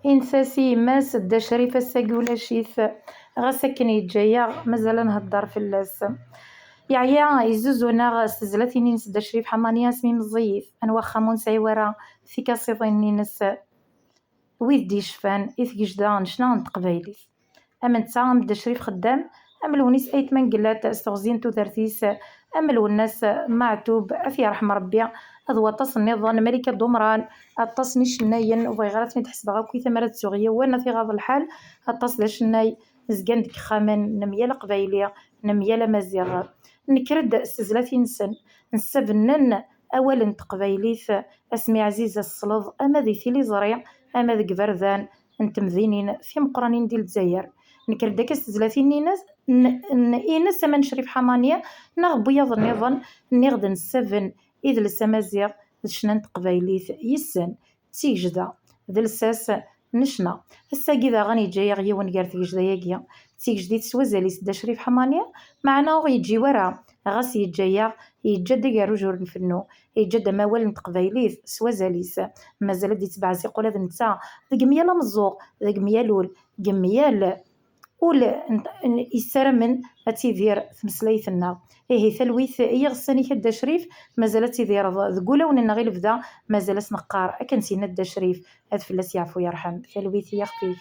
إنساسي ماس دا شريف الساقولة شيث غاس أكن يتجايا مازال نهدر في اللاس يعيا يزوزونا ستزلاتي نينس دا شريف حمانيا سمي مزيف أنواخا مونسعي ورا في كاسيطين نينس ويد يشفان إث نشنا نتقبايليس أما نتا دا شريف خدام أما الونيس أيت من قلات استغزين تودرتيس أما الوناس معتوب أفي رحم ربي هذا طاس النظام ملكة دومران الطاس نيشناين وبغيراتني تحسب غاكي ثمرة سوغية وانا في غاض الحال الطاس دا شناي زقان ديك خامن نميال قبايلية نميال مزيغ نكرد استزلاتي نسبنن أولا تقبايليث أسمي عزيزة الصلض أما ذي ثيلي زريع أما ذي قبردان نتمذينين في مقرانين ديال الجزائر نكرد داك استزلاتي نيناس إيناس من شريف حمانية نغ بيض النظام نغد نسفن إذ السمازيغ شنان تقبايليث يسن تيجدا ذا الساس نشنا الساقي ذا غاني جاي غيون قارت تيجدا ياقيا تيجدي تسوازاليس دا شريف حمانية معنا غيجي ورا غاس يتجايا يتجد رجل الفنو يتجد موال تقبايليث سوازاليس مازال دي تبع زيقول هذا نتا ذاك ميال مزوق ذاك ميالول قميال يسرمن أتيذير في مسلايثنا ثلويث يغساني كدا شريف مازال تيذير ذقولا وننا غير بدا مازال سنقار أكن سينا دا شريف هاد فلاس يعفو يرحم ثلويث يا اختي.